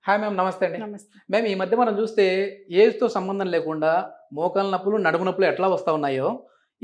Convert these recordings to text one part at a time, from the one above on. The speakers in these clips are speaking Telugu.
హాయ్ మ్యామ్, నమస్తే అండి. నమస్తే. మేము ఈ మధ్య మనం చూస్తే ఏజ్‌తో సంబంధం లేకుండా మోకాళ్ళ నొప్పులు, నడుము నొప్పులు ఎట్లా వస్తా ఉన్నాయో,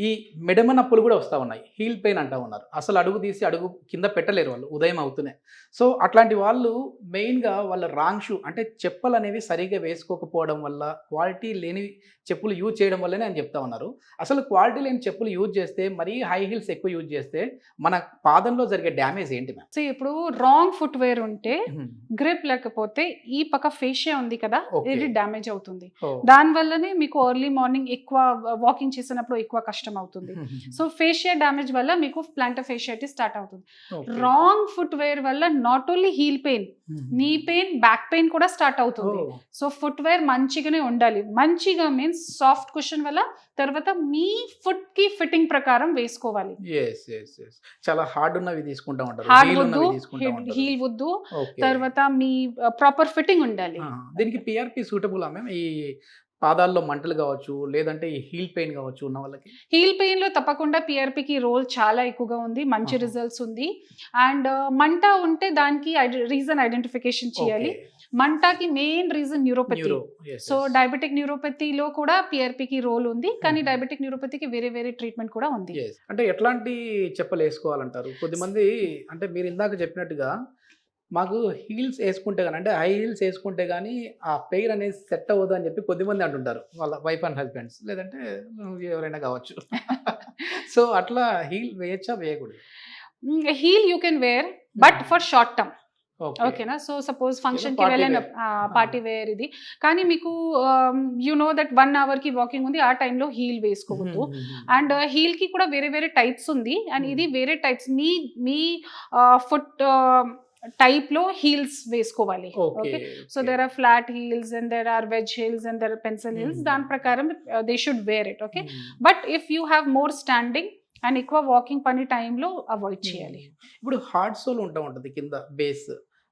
ఈ మెడమ నొప్పులు కూడా వస్తా ఉన్నాయి. హీల్ పెయిన్ అంటా ఉన్నారు. అసలు అడుగు తీసి అడుగు కింద పెట్టలేరు వాళ్ళు ఉదయం అవుతూనే. సో అట్లాంటి వాళ్ళు మెయిన్‌గా వాళ్ళ రాంగ్ షూ అంటే చెప్పులనేవి సరిగ్గా వేసుకోకపోవడం వల్ల, క్వాలిటీ లేని చెప్పులు యూజ్ చేయడం వల్లనే అని చెప్తా ఉన్నారు. అసలు క్వాలిటీ లేని చెప్పులు యూజ్ చేస్తే, మరీ హై హీల్స్ ఎక్కువ యూజ్ చేస్తే మన పాదంలో జరిగే డ్యామేజ్ ఏంటి మ్యామ్? సో ఇప్పుడు రాంగ్ ఫుట్ వేర్ ఉంటే హుహు. గ్రిప్ లేకపోతే ఈ పక్క ఫేషియా ఉంది కదా, ఓకే. ఇది డ్యామేజ్ అవుతుంది. ఓహ్! దాని వల్లనే మీకు ఎర్లీ మార్నింగ్ ఎక్కువ వాకింగ్ చేసినప్పుడు ఎక్కువ కష్టం అవుతుంది. హుహుహు. సో ఫేషియా డ్యామేజ్ వల్ల మీకు ప్లాంటర్ ఫేషియాటిస్ స్టార్ట్ అవుతుంది. ఓకే. రాంగ్ ఫుట్ వేర్ వల్ల నాట్ ఓన్లీ హీల్ పెయిన్, హుహు. నీ పెయిన్, బ్యాక్ పెయిన్ కూడా స్టార్ట్ అవుతుంది. ఓహ్! సో ఫుట్ వేర్ మంచిగానే ఉండాలి. మంచిగా మీన్స్ సాఫ్ట్ కుషన్ వల్ల, తర్వాత మీ ఫుట్ కి ఫిట్టింగ్ ప్రకారం వేసుకోవాలి. యెస్. చాలా హార్డ్ ఉన్నవి తీసుకుంటా ఉంటారు. హార్డ్ హీల్ వద్దు, ఉన్నవి తీసుకుంటా ఉంటారు. హీల్ వద్దు, ఓకే. తర్వాత మీ ప్రాపర్ ఫిట్టింగ్ ఉండాలి. దీనికి పిఆర్‌పి సూటబులా మ్యామ్? ఈ పాదాల్లో మంటలు కావచ్చు, లేదంటే ఈ హీల్ పెయిన్ కావచ్చు ఉన్న వాళ్ళకి? హీల్ పెయిన్ లో తప్పకుండా పిఆర్పికి రోల్ చాలా ఎక్కువగా ఉంది, మంచి ఆహా. రిజల్ట్స్ ఉంది. అండ్ మంట ఉంటే దానికి రీజన్ ఐడెంటిఫికేషన్ చేయాలి. ఓకే. మంటకి main reason neuropathy. Neuro. Yes. So diabetic న్యూరోపతిలో కూడా పిఆర్పికి రోల్ ఉంది, కానీ Mhm. డయాబెటిక్ న్యూరోపతికి వేరే వేరే ట్రీట్మెంట్ కూడా ఉంది. యెస్. అంటే ఎట్లాంటి చెప్పులు వేసుకోవాలంటారు? కొద్దిమంది అంటే మీరు ఇందాక చెప్పినట్టుగా మాకు హీల్స్ వేసుకుంటే గాని, అంటే హై హీల్స్ వేసుకుంటే గానీ ఆ పెయిన్ అనేది సెట్ అవ్వదు అని చెప్పి కొద్దిమంది అంటుంటారు. వాళ్ళ వైఫ్ అండ్ హస్బెండ్స్, లేదంటే ఎవరైనా కావచ్చు. సో అట్లా హీల్ వేయచ్చా, వేయకూడదు? Heel you can wear, but for short term. Okay. ఓకేనా? సో సపోజ్ ఫంక్షన్ కి party వెళ్ళిన wear. పార్టీ వేర్ ఇది, కానీ మీకు యు నో దట్ 1 hour కి వాకింగ్ ఉంది, ఆ టైంలో హీల్ వేసుకోవద్దు. అండ్ హీల్ కి కూడా వేరే వేరే టైప్స్ ఉంది, అండ్ ఇది వేరే టైప్స్. మీ ఫుట్ టైప్ లో హీల్స్ వేసుకోవాలి. Okay. So there are flat heels and there are wedge heels and there are pencil heels. దాని ప్రకారం they should wear it. Okay. But if you have more standing and ఎక్కువ వాకింగ్ పని టైంలో అవాయిడ్ చేయాలి. ఇప్పుడు హార్డ్ సోల్ ఉంటది కింద బేస్,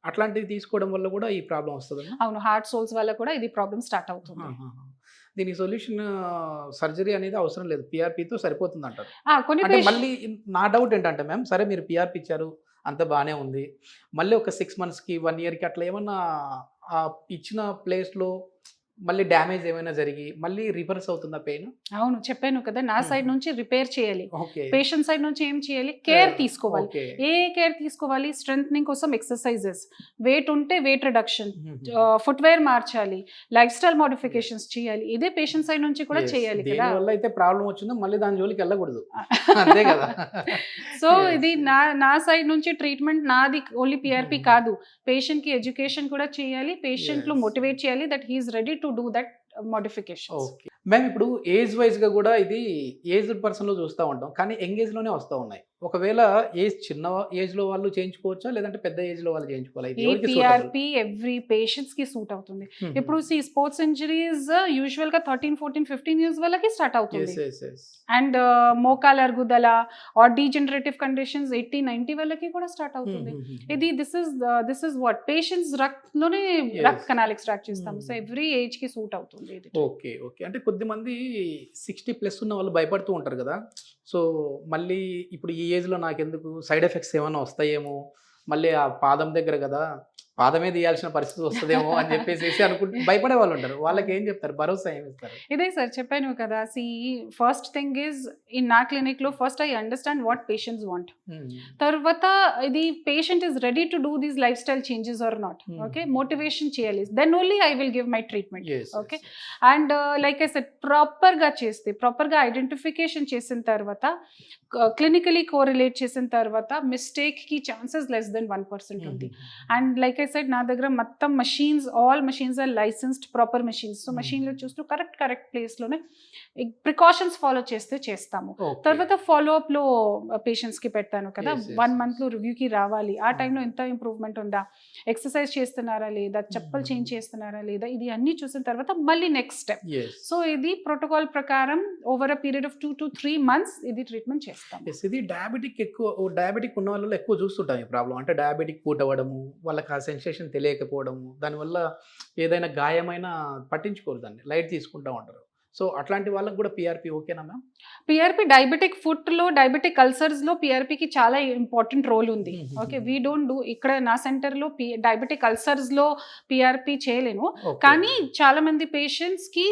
అట్లాంటివి తీసుకోవడం వల్ల కూడా ఈ ప్రాబ్లం వస్తుంది. అవును, హార్ట్ సోల్స్ వల్ల కూడా ఇది ప్రాబ్లం స్టార్ట్ అవుతుంది. దీనికి సొల్యూషన్ సర్జరీ అనేది అవసరం లేదు, పిఆర్పితో సరిపోతుంది అంటారు. కొన్ని అంటే మళ్ళీ నా డౌట్ ఏంటంటే మ్యామ్, సరే మీరు పిఆర్పి ఇచ్చారు, అంత బాగానే ఉంది, మళ్ళీ ఒక 6 monthsకి 1 yearకి అట్లా ఏమన్నా ఆ ఇచ్చిన ప్లేస్లో మళ్ళీ డ్యామేజ్ ఏమైనా జరిగి మళ్ళీ రివర్స్ అవుతుందా పెయిన్? అవును, చెప్పాను కదా, నా సైడ్ నుంచి రిపేర్ చేయాలి. ఓకే. పేషెంట్ సైడ్ నుంచి ఏం చేయాలి? కేర్ తీసుకోవాలి. ఓకే. ఏ కేర్ తీసుకోవాలి? స్ట్రెంథనింగ్ కోసం ఎక్సర్సైజెస్, వెయిట్ ఉంటే వెయిట్ రిడక్షన్, ఫుట్వేర్ మార్చాలి, లైఫ్ స్టైల్ మోడిఫికేషన్స్ చేయాలి. ఇదే పేషెంట్ సైడ్ నుంచి కూడా చేయాలి కదా. దీనివల్ల అయితే ప్రాబ్లం వచ్చిందో మళ్ళీ దాని జోలికి వెళ్ళకూడదు. అంతే కదా. సో ఇది నా సైడ్ నుంచి ట్రీట్మెంట్ నాది, ఓన్లీ పిఆర్పి కాదు, పేషెంట్ కి ఎడ్యుకేషన్ కూడా చేయాలి, పేషెంట్ లో మోటివేట్ చేయాలి that he's ready to do that modification. Okay. మేము ఇప్పుడు ఏజ్ వైజ్ గా కూడా ఇది ఏజ్డ్ పర్సన్ లో చూస్తూ ఉంటాం, కానీ యంగ్ ఏజ్ లోనే వస్తూ ఉన్నాయి. ఒకవేళ ఏజ్ చిన్న ఏజ్ లో వాళ్ళు చేయించుకోవచ్చా, లేదంటే పెద్ద ఏజ్ లో వాళ్ళు చేయించుకోవాలి? ఈ పిఆర్పి ఎవ్రీ పేషెంట్స్ కి సూట్ అవుతుంది. ఇప్పుడు స్పోర్ట్స్ ఇంజరీస్ యూజువల్ గా 13, 14, 15 years వాళ్ళకి స్టార్ట్ అవుతుంది. అండ్ మోకాల అరుగుదల ఆర్ డీజనరేటివ్ కండిషన్స్ 80, 90 వాళ్ళకి కూడా స్టార్ట్ అవుతుంది. ఇది దిస్ ఇస్ వాట్ పేషెంట్స్ రక్తలోనే రక్త కణాలు ఎక్స్ట్రాక్ట్ చేస్తాము. సో ఎవ్రీ ఏజ్ కి సూట్ అవుతుంది ఇది. ఓకే. అంటే కొద్దిమంది 60+ ఉన్న వాళ్ళు భయపడుతూ ఉంటారు కదా. సో మళ్ళీ ఇప్పుడు ఈ ఏజ్లో నాకెందుకు, సైడ్ ఎఫెక్ట్స్ ఏమైనా వస్తాయేమో, మళ్ళీ ఆ పాదం దగ్గర కదా, పాదమే తీయాల్సిన పరిస్థితి వస్తుందేమో అని చెప్పేసి అనుకుంటే భయపడే వాళ్ళు ఉంటారు. వాళ్ళకి ఏం చెప్తారు, భరోసా ఏమి ఇస్తారు? ఇదే సార్ చెప్పాను కదా, ఫస్ట్ థింగ్ ఈజ్ ఇన్ నా క్లినిక్ లో first I understand what patients want. తర్వాత ఇది patient is ready to do these lifestyle changes or not. Okay, motivation చేయాలి, then only I will give my treatment. Okay. And like I said, ప్రాపర్గా చేస్తే, ప్రాపర్గా ఐడెంటిఫికేషన్ చేసిన తర్వాత, క్లినికలీ కోరిలేట్ చేసిన తర్వాత మిస్టేక్కి ఛాన్సెస్ less than 1% ఉంది. అండ్ లైక్ ఐ సెడ్, నా దగ్గర మొత్తం machines, all machines are licensed, proper machines. So మషీన్లో చూస్తూ కరెక్ట్ ప్లేస్లోనే ప్రికాషన్స్ ఫాలో చేస్తాము. తర్వాత ఫాలోఅప్లో పేషెంట్స్కి పెడతాను కదా, 1 monthలో రివ్యూకి రావాలి, ఆ టైంలో ఎంత ఇంప్రూవ్మెంట్ ఉందా, ఎక్సర్సైజ్ చేస్తున్నారా లేదా, చెప్పులు చేంజ్ చేస్తున్నారా లేదా, ఇది అన్నీ చూసిన తర్వాత మళ్ళీ నెక్స్ట్ స్టెప్. సో ఇది ప్రోటోకాల్ ప్రకారం over a period of 2 to 3 months ఇది ట్రీట్మెంట్ చేస్తాం. ఇది డయాబెటిక్ ఉన్న వాళ్ళలో ఎక్కువ చూస్తుంటాం ఈ ప్రాబ్లం. అంటే డయాబెటిక్ పూట్ అవ్వడము, వాళ్ళకి ఆ సెన్సేషన్ తెలియకపోవడము, దానివల్ల ఏదైనా గాయమైనా పట్టించుకోరు, దాన్ని లైట్ తీసుకుంటూ ఉంటారు. సో అట్లాంటి వాళ్ళకి కూడా పిఆర్పి ఓకేనా మ్యామ్? పిఆర్పి డయాబెటిక్ ఫుట్లో డయాబెటిక్ అల్సర్స్లో పిఆర్పికి చాలా ఇంపార్టెంట్ రోల్ ఉంది. ఓకే, వీ డోంట్ డూ ఇక్కడ నా సెంటర్లో డయాబెటిక్ అల్సర్స్లో పిఆర్పి చేయలేను, కానీ చాలా మంది పేషెంట్స్కి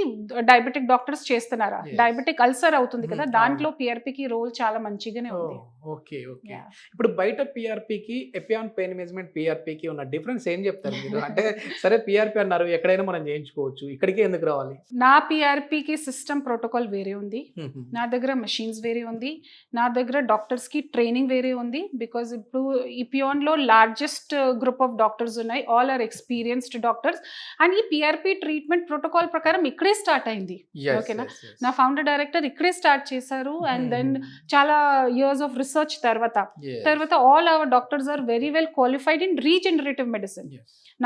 డయాబెటిక్ డాక్టర్స్ చేస్తున్నారా, డయాబెటిక్ అల్సర్ అవుతుంది కదా, దాంట్లో పిఆర్పికి రోల్ చాలా మంచిగానే ఉంది. Okay okay. ఇప్పుడు బయట పిఆర్పికి ఎపియాన్ పెయిన్ మేనేజ్మెంట్ పిఆర్పికి ఉన్న డిఫరెన్స్ ఏం చెప్తారు మీరు? అంటే సరే పిఆర్పి అన్నారు, ఎక్కడైనా మనం చేయించుకోవచ్చు, ఇక్కడికి ఎందుకు రావాలి? నా పిఆర్పికి సిస్టమ్ ప్రోటోకాల్ వేరే ఉంది, నా దగ్గర మెషిన్స్ వేరే ఉంది, నా దగ్గర డాక్టర్స్కి ట్రైనింగ్ వేరే ఉంది. బికాజ్ ఇప్పుడు ఇపియాన్లో లార్జెస్ట్ గ్రూప్ ఆఫ్ డాక్టర్స్ ఉన్నాయి, all are experienced doctors. And ఈ పిఆర్పి ట్రీట్మెంట్ ప్రోటోకాల్ ప్రకారం ఇక్కడే స్టార్ట్ అయింది. ఓకేనా, నా ఫౌండర్ డైరెక్టర్ ఇక్కడే స్టార్ట్ చేశారు. అండ్ దెన్ చాలా ఇయర్స్ ఆఫ్ రీసెర్చ్ తర్వాత all our doctors are very well qualified in regenerative medicine.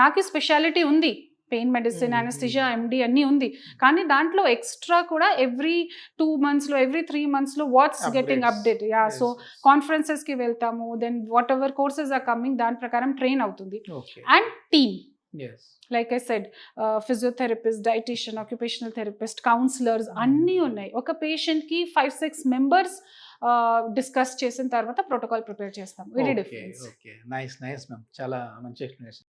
నాకు స్పెషాలిటీ ఉంది, పెయిన్ మెడిసిన్, అనస్థిషియా, ఎండి అన్నీ ఉంది, కానీ దాంట్లో ఎక్స్ట్రా కూడా ఎవ్రీ 2 monthsలో ఎవ్రీ 3 monthsలో వాట్స్ గెటింగ్ అప్డేట్. సో కాన్ఫరెన్సెస్కి వెళ్తాము, then whatever courses are coming దాని ప్రకారం ట్రైన్ అవుతుంది. And team, like I said, physiotherapist, dietitian, occupational therapist, counsellors అన్నీ ఉన్నాయి. ఒక పేషెంట్కి 5-6 మెంబర్స్ డిస్కస్ చేసిన తర్వాత ప్రోటోకాల్ ప్రిపేర్ చేస్తాం. Very difference. నైస్ మ్యామ్, చాలా మంచి ఎక్స్ప్లెనేషన్.